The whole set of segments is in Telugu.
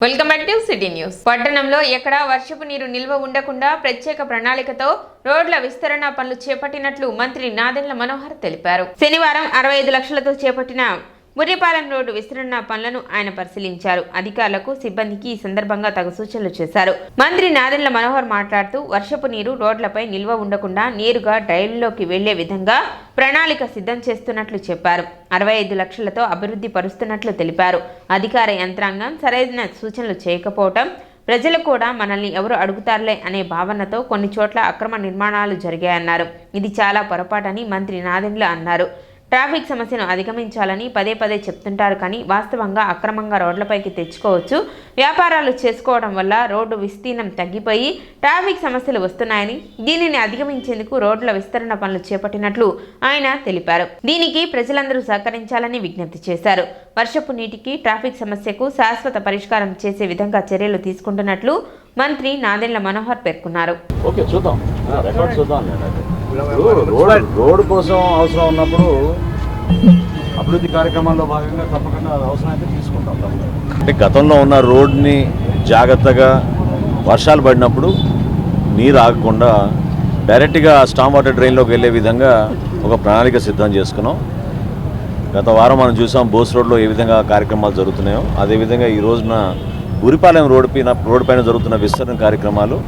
Welcome back to city news. పట్టణంలో ఎక్కడా వర్షపు నీరు నిల్వ ఉండకుండా ప్రత్యేక ప్రణాళికతో రోడ్ల విస్తరణ పనులు చేపట్టినట్లు మంత్రి నాదెండ్ల మనోహర్ తెలిపారు. శనివారం 65 లక్షలతో చేపట్టిన బుర్రిపాలెం రోడ్డు విస్తరణ పనులను ఆయన పరిశీలించారు. అధికారులకు సిబ్బందికి ఈ సందర్భంగా తగు సూచనలు చేశారు. మంత్రి నాదెండ్ల మనోహర్ మాట్లాడుతూ వర్షపు నీరు రోడ్లపై నిల్వ ఉండకుండా నేరుగా డ్రైన్లోకి వెళ్లే విధంగా ప్రణాళిక సిద్ధం చేస్తున్నట్లు చెప్పారు. 65 లక్షలతో అభివృద్ధి పరుస్తున్నట్లు తెలిపారు. అధికార యంత్రాంగం సరైన సూచనలు చేయకపోవటం, ప్రజలు కూడా మనల్ని ఎవరు అడుగుతారులే అనే భావనతో కొన్ని చోట్ల అక్రమ నిర్మాణాలు జరిగాయన్నారు. ఇది చాలా పొరపాటని మంత్రి నాదెండ్ల అన్నారు. ట్రాఫిక్ సమస్యను అధిగమించాలని పదే పదే చెప్తుంటారు, కానీ వాస్తవంగా అక్రమంగా రోడ్లపైకి తెచ్చుకోవచ్చు. వ్యాపారాలు చేసుకోవడం వల్ల రోడ్డు విస్తీర్ణం తగ్గిపోయి ట్రాఫిక్ సమస్యలు వస్తున్నాయని, దీనిని అధిగమించేందుకు రోడ్ల విస్తరణ పనులు చేపట్టినట్లు ఆయన తెలిపారు. దీనికి ప్రజలందరూ సహకరించాలని విజ్ఞప్తి చేశారు. వర్షపు నీటికి ట్రాఫిక్ సమస్యకు శాశ్వత పరిష్కారం చేసే విధంగా చర్యలు తీసుకుంటున్నట్లు మంత్రి నాదెండ్ల మనోహర్ పేర్కొన్నారు. రోడ్డు కోసం అవసరం ఉన్నప్పుడు అభివృద్ధి కార్యక్రమాల్లో భాగంగా తప్పకుండా అవసరం అయితే తీసుకుంటాం. అంటే గతంలో ఉన్న రోడ్ని జాగ్రత్తగా వర్షాలు పడినప్పుడు నీరు ఆగకుండా డైరెక్ట్గా స్టామ్ వాటర్ డ్రైన్లోకి వెళ్ళే విధంగా ఒక ప్రణాళిక సిద్ధం చేసుకున్నాం. గత వారం మనం చూసాం బోస్ రోడ్లో ఏ విధంగా కార్యక్రమాలు జరుగుతున్నాయో అదేవిధంగా ఈ రోజున బురిపాలెం రోడ్డు పైన జరుగుతున్న విస్తరణ కార్యక్రమాలు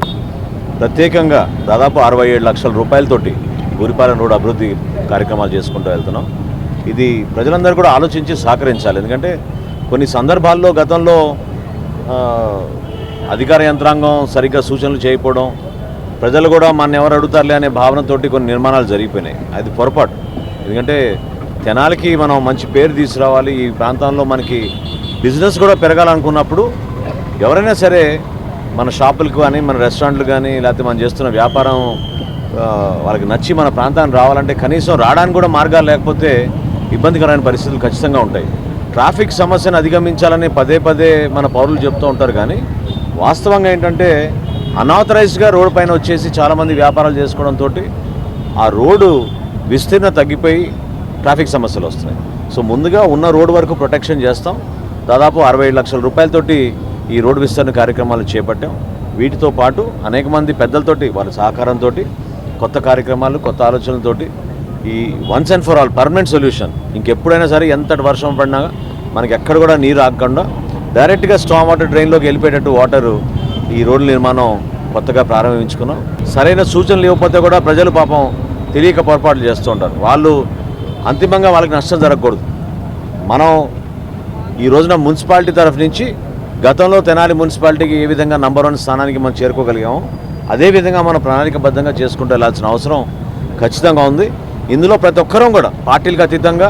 ప్రత్యేకంగా దాదాపు 67 లక్షల రూపాయలతోటి బురిపాలెం రోడ్డు అభివృద్ధి కార్యక్రమాలు చేసుకుంటూ వెళ్తున్నాం. ఇది ప్రజలందరూ కూడా ఆలోచించి సహకరించాలి. ఎందుకంటే కొన్ని సందర్భాల్లో గతంలో అధికార యంత్రాంగం సరిగ్గా సూచనలు చేయకపోవడం, ప్రజలు కూడా మన ఎవరు అడుగుతారులే అనే భావనతోటి కొన్ని నిర్మాణాలు జరిగిపోయినాయి. అది పొరపాటు. ఎందుకంటే తెనాలికి మనం మంచి పేరు తీసుకురావాలి, ఈ ప్రాంతంలో మనకి బిజినెస్ కూడా పెరగాలనుకున్నప్పుడు ఎవరైనా సరే మన షాపులకు కానీ మన రెస్టారెంట్లు కానీ లేకపోతే మనం చేస్తున్న వ్యాపారం వాళ్ళకి నచ్చి మన ప్రాంతానికి రావాలంటే కనీసం రావడానికి కూడా మార్గాలు లేకపోతే ఇబ్బందికరమైన పరిస్థితులు ఖచ్చితంగా ఉంటాయి. ట్రాఫిక్ సమస్యను అధిగమించాలని పదే పదే మన పౌరులు చెప్తూ ఉంటారు, కానీ వాస్తవంగా ఏంటంటే అనాథరైజ్డ్గా రోడ్డు పైన వచ్చేసి చాలామంది వ్యాపారాలు చేసుకోవడంతో ఆ రోడ్డు విస్తీర్ణ తగ్గిపోయి ట్రాఫిక్ సమస్యలు వస్తున్నాయి. సో ముందుగా ఉన్న రోడ్డు వరకు ప్రొటెక్షన్ చేస్తాం. దాదాపు 65 లక్షల రూపాయలతోటి ఈ రోడ్డు విస్తరణ కార్యక్రమాలు చేపట్టాం. వీటితో పాటు అనేక మంది పెద్దలతోటి వాళ్ళ సహకారంతో కొత్త కార్యక్రమాలు కొత్త ఆలోచనలతోటి ఈ once and for all permanent solution, ఇంకెప్పుడైనా సరే ఎంతటి వర్షం పడినా మనకి ఎక్కడ కూడా నీరు ఆగకుండా డైరెక్ట్గా స్టామ్ వాటర్ డ్రైన్లోకి వెళ్ళిపోయేటట్టు వాటరు ఈ రోడ్ల నిర్మాణం కొత్తగా ప్రారంభించుకున్నాం. సరైన సూచనలు ఇవ్వకపోతే కూడా ప్రజలు పాపం తెలియక పొరపాట్లు చేస్తూ ఉంటారు. వాళ్ళు అంతిమంగా వాళ్ళకి నష్టం జరగకూడదు. మనం ఈ రోజున మున్సిపాలిటీ తరఫు నుంచి గతంలో తెనాలి మున్సిపాలిటీకి ఏ విధంగా నంబర్ 1 స్థానానికి మనం చేరుకోగలిగాము, అదేవిధంగా మనం ప్రణాళికబద్ధంగా చేసుకుంటూ వెళ్ళాల్సిన అవసరం ఖచ్చితంగా ఉంది. ఇందులో ప్రతి ఒక్కరూ కూడా పార్టీలకు అతీతంగా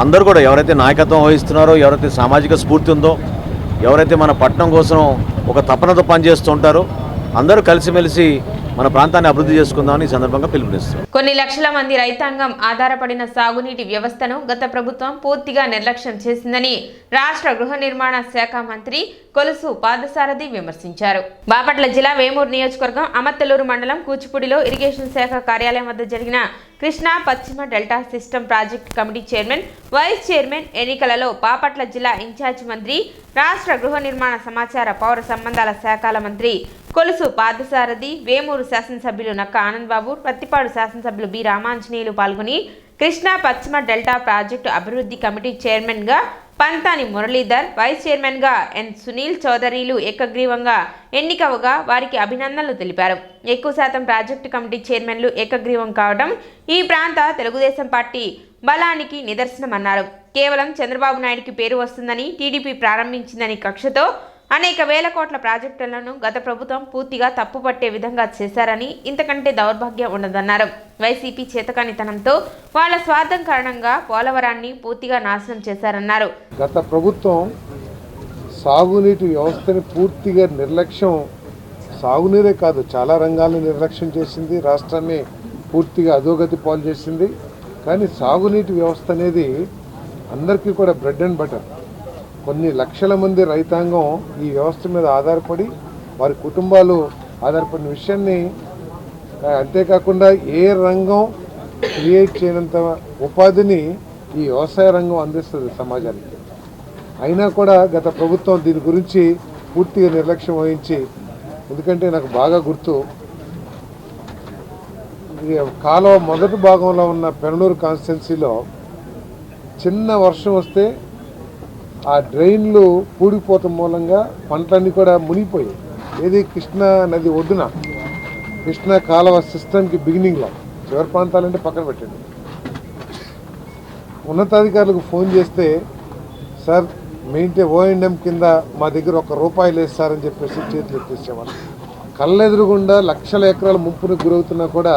అందరూ కూడా ఎవరైతే నాయకత్వం వహిస్తున్నారో, ఎవరైతే సామాజిక స్ఫూర్తి ఉందో, ఎవరైతే మన పట్టణం కోసం ఒక తపనతో పనిచేస్తూ ఉంటారో అందరూ కలిసిమెలిసి మన ప్రాంతాన్ని అభివృద్ధి చేసుకుందామని ఈ సందర్భంగా పిలుపునిస్తారు. కొన్ని లక్షల మంది రైతాంగం ఆధారపడిన సాగునీటి వ్యవస్థను గత ప్రభుత్వం పూర్తిగా నిర్లక్ష్యం చేసిందని రాష్ట్ర గృహ నిర్మాణ శాఖ మంత్రి కొలుసు పాదసారథి విమర్శించారు. బాపట్ల జిల్లా వేమూరు నియోజకవర్గం అమత్తలూరు మండలం కూచిపూడిలో ఇరిగేషన్ శాఖ కార్యాలయం వద్ద జరిగిన కృష్ణా పశ్చిమ delta system project committee chairman, vice chairman ఎన్నికలలో బాపట్ల జిల్లా ఇన్ఛార్జి మంత్రి, రాష్ట్ర గృహ నిర్మాణ సమాచార పౌర సంబంధాల శాఖల మంత్రి కొలుసు పాదసారథి, వేమూరు శాసనసభ్యులు నక్క ఆనందబాబు, ప్రత్తిపాడు శాసనసభ్యులు బి రామాంజనేయులు పాల్గొని కృష్ణా పశ్చిమ డెల్టా ప్రాజెక్టు అభివృద్ధి కమిటీ చైర్మన్గా పంతాని మురళీధర్, వైస్ చైర్మన్గా ఎన్ సునీల్ చౌదరీలు ఏకగ్రీవంగా ఎన్నికవగా వారికి అభినందనలు తెలిపారు. ఎక్కువ శాతం ప్రాజెక్టు కమిటీ చైర్మన్లు ఏకగ్రీవం కావడం ఈ ప్రాంత తెలుగుదేశం పార్టీ బలానికి నిదర్శనమన్నారు. కేవలం చంద్రబాబు నాయుడికి పేరు వస్తుందని టీడీపీ ప్రారంభించిందని కక్షతో అనేక వేల కోట్ల ప్రాజెక్టులను గత ప్రభుత్వం పూర్తిగా తప్పుపట్టే విధంగా చేశారని, ఇంతకంటే దౌర్భాగ్యం ఉండదన్నారు. వైసీపీ చేతకానితనంతో వాళ్ళ స్వార్థం కారణంగా పోలవరాన్ని పూర్తిగా నాశనం చేశారన్నారు. గత ప్రభుత్వం సాగునీటి వ్యవస్థని పూర్తిగా నిర్లక్ష్యం, సాగునీరే కాదు చాలా రంగాలను నిర్లక్ష్యం చేసింది, రాష్ట్రాన్ని పూర్తిగా అధోగతి పాలు చేసింది. కానీ సాగునీటి వ్యవస్థ అనేది అందరికీ కూడా బ్రెడ్ అండ్ బటర్. కొన్ని లక్షల మంది రైతాంగం ఈ వ్యవస్థ మీద ఆధారపడి వారి కుటుంబాలు ఆధారపడిన విషయాన్ని, అంతేకాకుండా ఏ రంగం క్రియేట్ చేయనంత ఉపాధిని ఈ వ్యవసాయ రంగం అందిస్తుంది సమాజానికి. అయినా కూడా గత ప్రభుత్వం దీని గురించి పూర్తిగా నిర్లక్ష్యం వహించి, ఎందుకంటే నాకు బాగా గుర్తు, ఈ కాలువ మొదటి భాగంలో ఉన్న పెనలూరు కాన్స్టిట్యున్సీలో చిన్న వర్షం వస్తే ఆ డ్రైన్లు పూడిపోవటం మూలంగా పంటలన్నీ కూడా మునిగిపోయాయి. ఏది కృష్ణా నది ఒడ్డున, కృష్ణా కాలువ సిస్టమ్కి బిగినింగ్లో, చివరి ప్రాంతాలంటే పక్కన పెట్టండి. ఉన్నతాధికారులకు ఫోన్ చేస్తే, సార్ ఓఎండ్ఎం కింద మా దగ్గర ₹1 లేదు సార్ అని చెప్పేసి చేతులు ఎత్తేసేవాళ్ళు. కళ్ళెదురుగుండా లక్షల ఎకరాల ముంపునకు గురవుతున్నా కూడా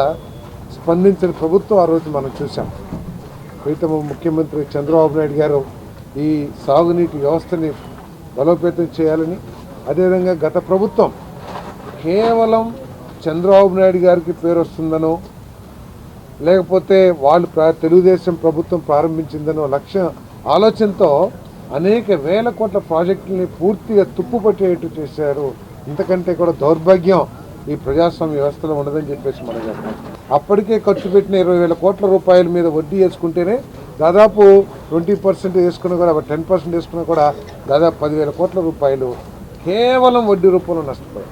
స్పందించిన ప్రభుత్వం ఆ రోజు మనం చూసాం. ప్రీతమ ముఖ్యమంత్రి చంద్రబాబు నాయుడు గారు ఈ సాగునీటి వ్యవస్థని బలోపేతం చేయాలని, అదేవిధంగా గత ప్రభుత్వం కేవలం చంద్రబాబు నాయుడు గారికి పేరు వస్తుందనో, లేకపోతే వాళ్ళు తెలుగుదేశం ప్రభుత్వం ప్రారంభించిందనో ఆలోచనతో అనేక వేల కోట్ల ప్రాజెక్టుల్ని పూర్తిగా తుప్పుపట్టేట్టు చేశారు. ఇంతకంటే కూడా దౌర్భాగ్యం ఈ ప్రజాస్వామ్య వ్యవస్థలో ఉండదని చెప్పేసి మనం చెప్తాం. అప్పటికే ఖర్చు పెట్టిన 20,000 కోట్ల రూపాయల మీద వడ్డీ వేసుకుంటేనే దాదాపు 20% వేసుకున్నా కూడా, 10% వేసుకున్నా కూడా దాదాపు 10,000 కోట్ల రూపాయలు కేవలం వడ్డీ రూపంలో నష్టపోయాయి.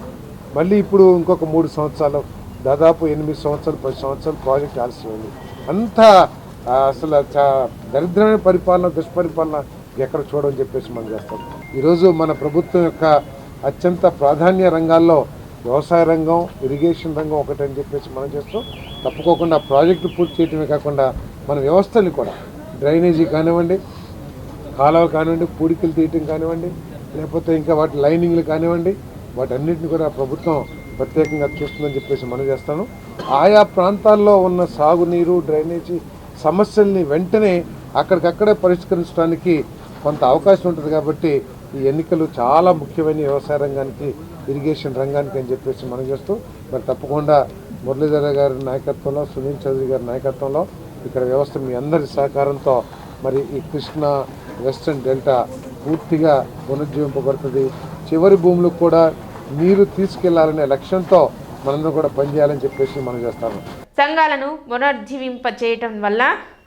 మళ్ళీ ఇప్పుడు ఇంకొక 3 సంవత్సరాలు, దాదాపు 8 సంవత్సరాలు 10 సంవత్సరాలు ప్రాజెక్ట్ ఆలస్యమైంది. అంతా అసలు దరిద్రమైన పరిపాలన, దుష్పరిపాలన ఎక్కడ చూడని చెప్పేసి మనం చేస్తాం. ఈరోజు మన ప్రభుత్వం యొక్క అత్యంత ప్రాధాన్య రంగాల్లో వ్యవసాయ రంగం, ఇరిగేషన్ రంగం ఒకటని చెప్పేసి మనం చేస్తాం. తప్పుకోకుండా ప్రాజెక్టు పూర్తి చేయడమే కాకుండా మన వ్యవస్థని కూడా, డ్రైనేజీ కానివ్వండి, కాలువ కానివ్వండి, పూడికలు తీయటం కానివ్వండి, లేకపోతే ఇంకా వాటి లైనింగ్లు కానివ్వండి, వాటన్నిటిని కూడా ప్రభుత్వం ప్రత్యేకంగా చూస్తుందని చెప్పేసి మనం చేస్తాను. ఆయా ప్రాంతాల్లో ఉన్న సాగునీరు, డ్రైనేజీ సమస్యల్ని వెంటనే అక్కడికక్కడే పరిష్కరించడానికి కొంత అవకాశం ఉంటుంది. కాబట్టి ఈ ఎన్నికలు చాలా ముఖ్యమైన వ్యవసాయ రంగానికి, ఇరిగేషన్ రంగానికి అని చెప్పేసి మనం చేస్తూ, మరి తప్పకుండా మురళీధర గారి నాయకత్వంలో, సునీల్ చౌదరి గారి నాయకత్వంలో ఇక్కడ వ్యవస్థ మీ అందరి సహకారంతో మరి ఈ కృష్ణా వెస్టర్న్ డెల్టా పూర్తిగా పునరుజ్జీవింపబడుతుంది. చివరి భూములకు కూడా నీరు తీసుకెళ్లాలనే లక్ష్యంతో మనందరం కూడా పనిచేయాలని చెప్పేసి మనం చేస్తాము. సంఘాలను పునరుజ్జీవింప చేయటం వల్ల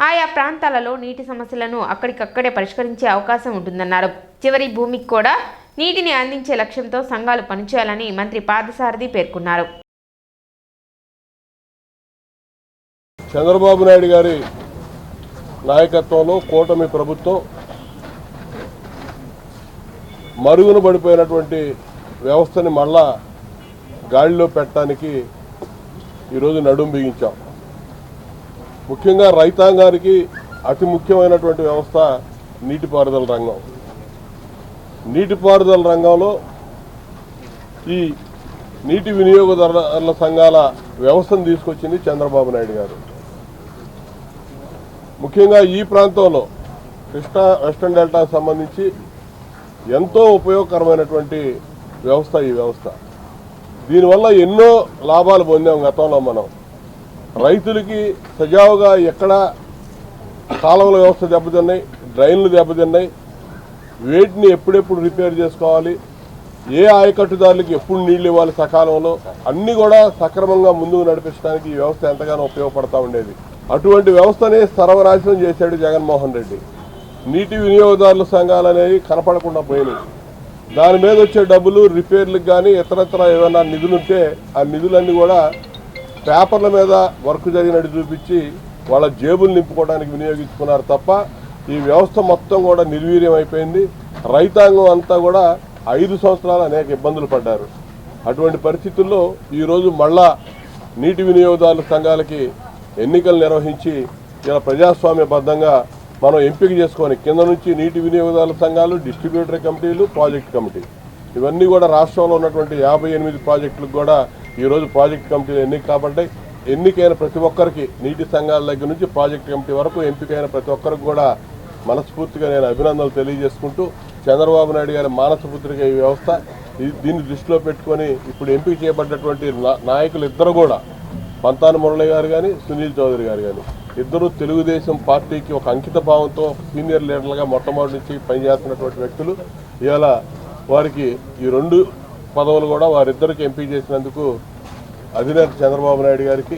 ఆయా ప్రాంతాలలో నీటి సమస్యలను అక్కడికక్కడే పరిష్కరించే అవకాశం ఉంటుందన్నారు. చివరి భూమికి కూడా నీటిని అందించే లక్ష్యంతో సంఘాలు పనిచేయాలని మంత్రి పార్థసారథి పేర్కొన్నారు. చంద్రబాబు నాయుడు గారి నాయకత్వంలో కూటమి ప్రభుత్వం మరుగున పడిపోయినటువంటి వ్యవస్థని మళ్ళా గాడిలో పెట్టడానికి ఈరోజు నడుం బిగించాం. ముఖ్యంగా రైతాంగానికి అతి ముఖ్యమైనటువంటి వ్యవస్థ నీటిపారుదల రంగం. నీటిపారుదల రంగంలో ఈ నీటి వినియోగదారుల సంఘాల వ్యవస్థను తీసుకొచ్చింది చంద్రబాబు నాయుడు గారు. ముఖ్యంగా ఈ ప్రాంతంలో కృష్ణా వెస్టర్న్ డెల్టాకు సంబంధించి ఎంతో ఉపయోగకరమైనటువంటి వ్యవస్థ ఈ వ్యవస్థ. దీనివల్ల ఎన్నో లాభాలు పొందాం. గతంలో మనం రైతులకి సజావుగా ఎక్కడ కాలువల వ్యవస్థ దెబ్బతిన్నాయి, డ్రైన్లు దెబ్బతిన్నాయి, వేటిని ఎప్పుడెప్పుడు రిపేర్ చేసుకోవాలి, ఏ ఆయకట్టుదారులకి ఎప్పుడు నీళ్లు ఇవ్వాలి సకాలంలో, అన్నీ కూడా సక్రమంగా ముందుకు నడిపించడానికి ఈ వ్యవస్థ ఎంతగానో ఉపయోగపడతా ఉండేది. అటువంటి వ్యవస్థని సర్వనాశనం చేశాడు జగన్మోహన్ రెడ్డి. నీటి వినియోగదారుల సంఘాలు అనేవి కనపడకుండా పోయినాయి. దాని మీద వచ్చే డబ్బులు రిపేర్లకు కానీ ఇతరత్ర ఏదైనా నిధులుంటే ఆ నిధులన్నీ కూడా పేపర్ల మీద వర్క్ జరిగినట్టు చూపించి వాళ్ళ జేబులు నింపుకోవడానికి వినియోగించుకున్నారు తప్ప ఈ వ్యవస్థ మొత్తం కూడా నిర్వీర్యం అయిపోయింది. రైతాంగం అంతా కూడా 5 సంవత్సరాలు అనేక ఇబ్బందులు పడ్డారు. అటువంటి పరిస్థితుల్లో ఈరోజు మళ్ళా నీటి వినియోగదారుల సంఘాలకి ఎన్నికలు నిర్వహించి ఇలా ప్రజాస్వామ్యబద్ధంగా మనం ఎంపిక చేసుకొని కింద నుంచి నీటి వినియోగదారుల సంఘాలు, డిస్ట్రిబ్యూటరీ కమిటీలు, ప్రాజెక్ట్ కమిటీ ఇవన్నీ కూడా రాష్ట్రంలో ఉన్నటువంటి 58 ప్రాజెక్టులకు కూడా ఈరోజు ప్రాజెక్ట్ కమిటీలు ఎన్నిక కాబట్టి ఎన్నికైన ప్రతి ఒక్కరికి నీటి సంఘాల దగ్గర నుంచి ప్రాజెక్ట్ కమిటీ వరకు ఎంపికైన ప్రతి ఒక్కరికి కూడా మనస్ఫూర్తిగా నేను అభినందనలు తెలియజేసుకుంటూ చంద్రబాబు నాయుడు గారి మానసపుత్రిక ఈ వ్యవస్థ దీన్ని దృష్టిలో పెట్టుకొని ఇప్పుడు ఎంపిక చేయబడ్డటువంటి నాయకులు ఇద్దరు కూడా పంతాన మురళి గారు కానీ సునీల్ చౌదరి గారు కానీ ఇద్దరు తెలుగుదేశం పార్టీకి ఒక అంకిత భావంతో సీనియర్ లీడర్లుగా మొట్టమొదటి నుంచి పనిచేస్తున్నటువంటి వ్యక్తులు. ఇవాళ వారికి ఈ 2 పదవులు కూడా వారిద్దరికి ఎంపిక చేసినందుకు అధినేత చంద్రబాబు నాయుడు గారికి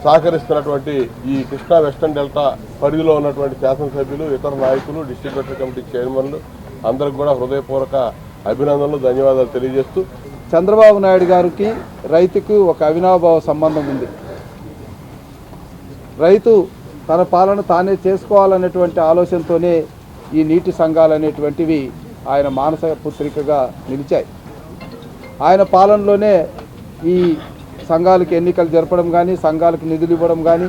సహకరిస్తున్నటువంటి ఈ కృష్ణా వెస్టర్న్ డెల్టా పరిధిలో ఉన్నటువంటి శాసనసభ్యులు, ఇతర నాయకులు, డిస్ట్రిబ్యూటరీ కమిటీ చైర్మన్లు అందరికి కూడా హృదయపూర్వక అభినందనలు, ధన్యవాదాలు తెలియజేస్తూ చంద్రబాబు నాయుడు గారికి రైతుకు ఒక అవినాభావ సంబంధం ఉంది. రైతు తన పాలన తానే చేసుకోవాలనేటువంటి ఆలోచనతోనే ఈ నీటి సంఘాలు అనేటువంటివి ఆయన మానస పుత్రికగా నిలిచాయి. ఆయన పాలనలోనే ఈ సంఘాలకు ఎన్నికలు జరపడం కానీ, సంఘాలకు నిధులు ఇవ్వడం కానీ,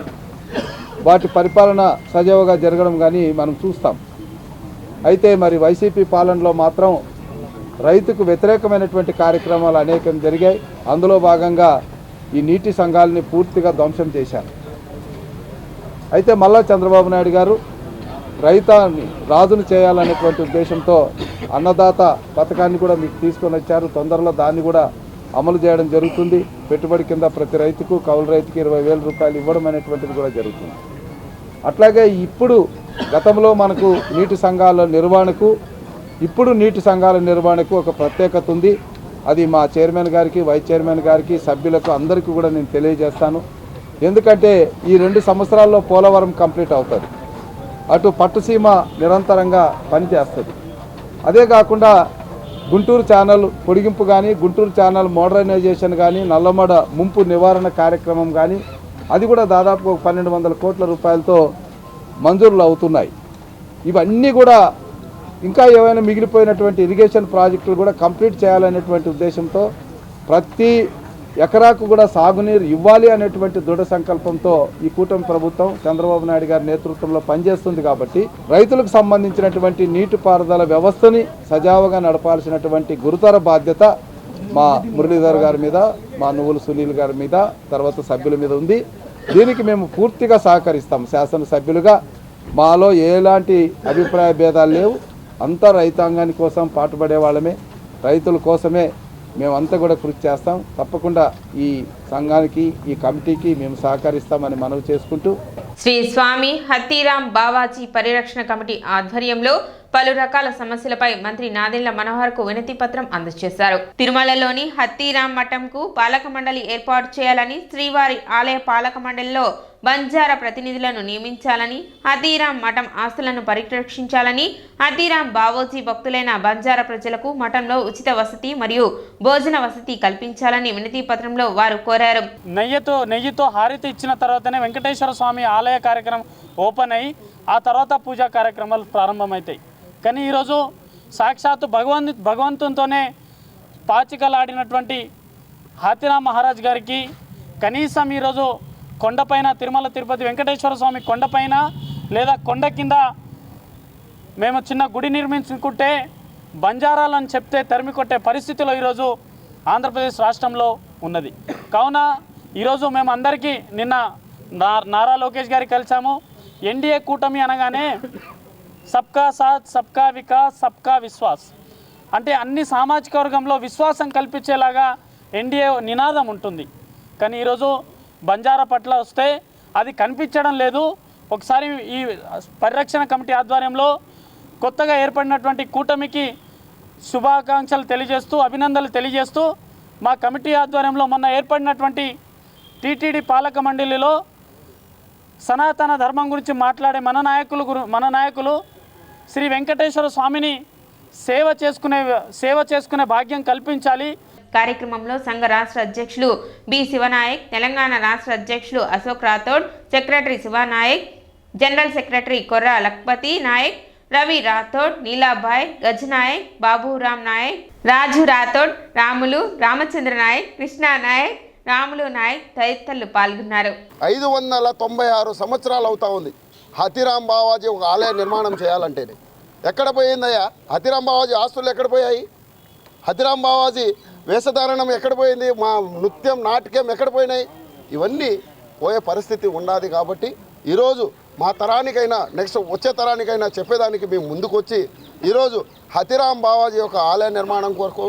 వాటి పరిపాలన సజావుగా జరగడం కానీ మనం చూస్తాం. అయితే మరి వైసీపీ పాలనలో మాత్రం రైతుకు వ్యతిరేకమైనటువంటి కార్యక్రమాలు అనేకం జరిగాయి. అందులో భాగంగా ఈ నీటి సంఘాలని పూర్తిగా ధ్వంసం చేశారు. అయితే మళ్ళా చంద్రబాబు నాయుడు గారు రైతాన్ని రాజును చేయాలనేటువంటి ఉద్దేశంతో అన్నదాత పథకాన్ని కూడా మీకు తీసుకొని వచ్చారు. తొందరలో దాన్ని కూడా అమలు చేయడం జరుగుతుంది. పెట్టుబడి కింద ప్రతి రైతుకు, కౌలు రైతుకి 20,000 రూపాయలు ఇవ్వడం అనేటువంటిది కూడా జరుగుతుంది. అట్లాగే ఇప్పుడు గతంలో మనకు నీటి సంఘాల నిర్వహణకు, ఇప్పుడు నీటి సంఘాల నిర్వహణకు ఒక ప్రత్యేకత ఉంది. అది మా చైర్మన్ గారికి, వైస్ చైర్మన్ గారికి, సభ్యులకు అందరికీ కూడా నేను తెలియజేస్తాను. ఎందుకంటే ఈ 2 సంవత్సరాల్లో పోలవరం కంప్లీట్ అవుతుంది. అటు పట్టుసీమ నిరంతరంగా పనిచేస్తుంది. అదే కాకుండా గుంటూరు ఛానల్ పొడిగింపు కానీ, గుంటూరు ఛానల్ మోడర్నైజేషన్ కానీ, నల్లమడ ముంపు నివారణ కార్యక్రమం కానీ, అది కూడా దాదాపు 1,200 కోట్ల రూపాయలతో మంజూరులు అవుతున్నాయి. ఇవన్నీ కూడా ఇంకా ఏవైనా మిగిలిపోయినటువంటి ఇరిగేషన్ ప్రాజెక్టులు కూడా కంప్లీట్ చేయాలనేటువంటి ఉద్దేశంతో ప్రతి ఎకరాకు కూడా సాగునీరు ఇవ్వాలి అనేటువంటి దృఢ సంకల్పంతో ఈ కూటమి ప్రభుత్వం చంద్రబాబు నాయుడు గారి నేతృత్వంలో పనిచేస్తుంది. కాబట్టి రైతులకు సంబంధించినటువంటి నీటిపారుదల వ్యవస్థని సజావుగా నడపాల్సినటువంటి గురుతర బాధ్యత మా మురళీధర్ గారి మీద, మా నువ్వుల సునీల్ గారి మీద, తర్వాత సభ్యుల మీద ఉంది. దీనికి మేము పూర్తిగా సహకరిస్తాం. శాసనసభ్యులుగా మాలో ఎలాంటి అభిప్రాయ భేదాలు లేవు. అంతా రైతాంగాని కోసం పాటుపడే వాళ్ళమే, రైతుల కోసమే మేమంతా కూడా కృషి చేస్తాం. తప్పకుండా ఈ సంఘానికి, ఈ కమిటీకి మేము సహకరిస్తామని మనవి చేసుకుంటూ, శ్రీ స్వామి హతీరాం బావాజీ పరిరక్షణ కమిటీ ఆధ్వర్యంలో పలు రకాల సమస్యలపై మంత్రి నాదెండ్ల మనోహర్కు వినతి పత్రం అందజేశారు. తిరుమలలోని హతీరాం మఠంకు పాలక మండలి ఏర్పాటు చేయాలని, శ్రీవారి ఆలయ పాలక మండలిలో బంజారా ప్రతినిధులను నియమించాలని, హతీరాం మఠం ఆస్తులను పరిరక్షించాలని, హతీరాం బావోజీ భక్తులైన బంజారా ప్రజలకు మఠంలో ఉచిత వసతి మరియు భోజన వసతి కల్పించాలని వినతి పత్రంలో వారు కోరారు. నెయ్యితో హారతి ఇచ్చిన తర్వాతనే వెంకటేశ్వర స్వామి ఆలయ కార్యక్రమం ఓపెన్ అయ్యి ఆ తర్వాత పూజా కార్యక్రమాలు ప్రారంభమవుతాయి. కానీ ఈరోజు సాక్షాత్తు భగవంతునితోనే పాచికలాడినటువంటి హతీరాం మహారాజ్ గారికి కనీసం ఈరోజు కొండపైన, తిరుమల తిరుపతి వెంకటేశ్వర స్వామి కొండపైన లేదా కొండ కింద మేము చిన్న గుడి నిర్మించుకుంటే బంజారాలని చెప్తే తరిమి కొట్టే పరిస్థితిలో ఈరోజు ఆంధ్రప్రదేశ్ రాష్ట్రంలో ఉన్నది. కావున ఈరోజు మేము అందరికీ నిన్న నారా లోకేష్ గారికి కలిసాము. ఎన్డీఏ కూటమి అనగానే సబ్కా సాత్, సబ్కా వికాస్, సబ్కా విశ్వాస్ అంటే అన్ని సామాజిక వర్గంలో విశ్వాసం కల్పించేలాగా ఎన్డీఏ నినాదం ఉంటుంది. కానీ ఈరోజు బంజారా పట్ల వస్తే అది కనిపించడం లేదు. ఒకసారి ఈ పరిరక్షణ కమిటీ ఆధ్వర్యంలో కొత్తగా ఏర్పడినటువంటి కూటమికి శుభాకాంక్షలు తెలియజేస్తూ, అభినందనలు తెలియజేస్తూ, మా కమిటీ ఆధ్వర్యంలో మొన్న ఏర్పడినటువంటి టీటీడీ పాలక మండలిలో సనాతన ధర్మం గురించి మాట్లాడే మన నాయకులు శ్రీ వెంకటేశ్వర స్వామిని సేవ చేసుకునే భాగ్యం కల్పించాలి. కార్యక్రమంలో సంఘ రాష్ట్ర అధ్యక్షులు బి శివనాయక్, తెలంగాణ రాష్ట్ర అధ్యక్షులు Ashok Rathod, secretary Shivanayak, general secretary Korra Lakpathi Nayak, Ravi Rathod, Neelabai, Gajanayak, Baburam Nayak, Raju Rathod, Ramulu, Ramachandra Nayak, Krishna Nayak, Ramulu Nayak తదితరులు పాల్గొన్నారు. 596 సంవత్సరాలు అవుతా ఉంది హతీరాం బావాజీ ఒక ఆలయ నిర్మాణం చేయాలంటేనే. ఎక్కడ పోయిందయ్యా హతీరాం బావాజీ ఆస్తులు? ఎక్కడ పోయాయి? హతీరాం బావాజీ వేషధారణం ఎక్కడ పోయింది? మా నృత్యం, నాట్యం ఎక్కడ పోయినాయి? ఇవన్నీ పోయే పరిస్థితి ఉన్నది. కాబట్టి ఈరోజు మా తరానికైనా, నెక్స్ట్ వచ్చే తరానికైనా చెప్పేదానికి మేము ముందుకు వచ్చి ఈరోజు హతీరాం బావాజీ యొక్క ఆలయ నిర్మాణం కొరకు,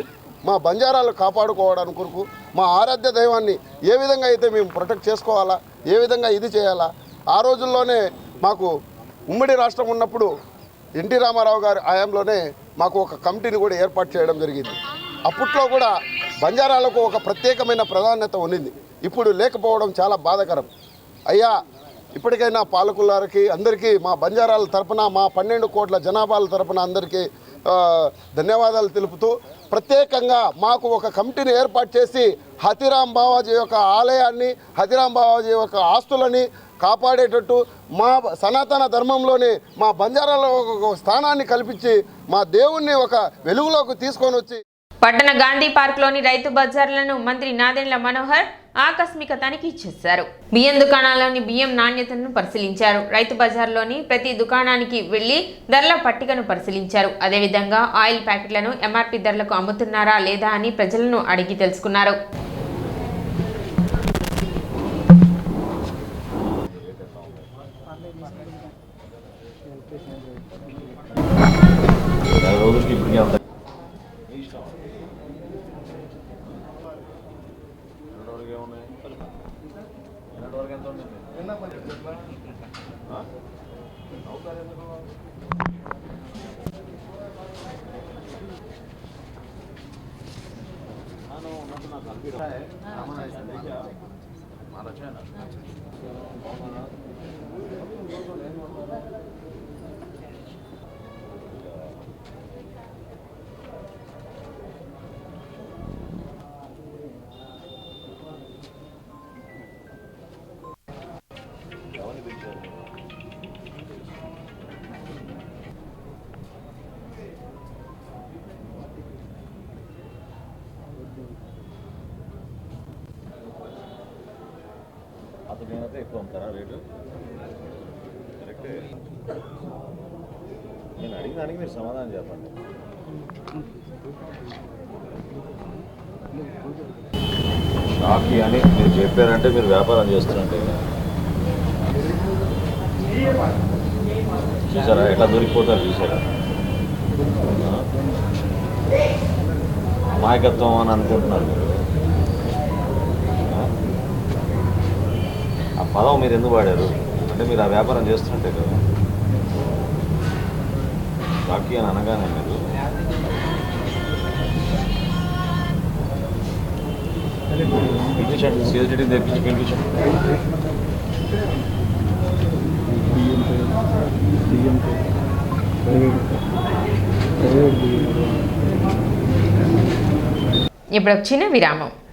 మా బంజారాలు కాపాడుకోవడానికి కొరకు, మా ఆరాధ్య దైవాన్ని ఏ విధంగా అయితే మేము ప్రొటెక్ట్ చేసుకోవాలా, ఏ విధంగా ఇది చేయాలా. ఆ రోజుల్లోనే మాకు ఉమ్మడి రాష్ట్రం ఉన్నప్పుడు ఎన్టీ రామారావు గారి హయాంలోనే మాకు ఒక కమిటీని కూడా ఏర్పాటు చేయడం జరిగింది. అప్పట్లో కూడా బంజారాలకు ఒక ప్రత్యేకమైన ప్రాధాన్యత ఉండింది. ఇప్పుడు లేకపోవడం చాలా బాధాకరం. అయ్యా, ఇప్పటికైనా పాలకులారికి అందరికీ మా బంజారాల తరపున, మా 12 కోట్ల జనాభాల తరపున అందరికీ ధన్యవాదాలు తెలుపుతూ ప్రత్యేకంగా మాకు ఒక కమిటీని ఏర్పాటు చేసి హతిరాం బావాజీ యొక్క ఆలయాన్ని, హతిరాం బావాజీ యొక్క ఆస్తులని కాపాడేటట్టు మా సనాతన ధర్మంలోని మా బంజారాలో ఒక స్థానాన్ని కల్పించి మా దేవుణ్ణి ఒక వెలుగులోకి తీసుకొని వచ్చి పట్టణ గాంధీ పార్క్లోని రైతు బజార్లను మంత్రి నాదెండ్ల మనోహర్ ఆకస్మిక తనిఖీ చేశారు. బియ్యం దుకాణాల్లోని బియ్యం నాణ్యతను పరిశీలించారు. రైతు బజార్లోని ప్రతి దుకాణానికి వెళ్లి ధరల పట్టికను పరిశీలించారు. అదేవిధంగా ఆయిల్ ప్యాకెట్లను ఎంఆర్పీ ధరలకు అమ్ముతున్నారా లేదా అని ప్రజలను అడిగి తెలుసుకున్నారు. అతనైతే ఎక్కువ అమ్ముతారా రేటు? కరెక్టే. నేను అడిగిన దానికి మీరు సమాధానం చెప్పండి. షాకి అని మీరు చెప్పారంటే మీరు వ్యాపారం చేస్తున్నట్టే. చూసారా ఎట్లా దొరికిపోతారు, చూసారా? అమాయకత్వం అని అనుకుంటున్నారు మీరు. ఆ పదం మీరు ఎందుకు వాడారు అంటే మీరు ఆ వ్యాపారం చేస్తున్నట్టే కదా. షాకి అని అనగానే మీరు పిలిపించండి, సిఎస్డిని తెప్పించి పిలిపించండి. ఇప్పుడు చిన్న విరామం.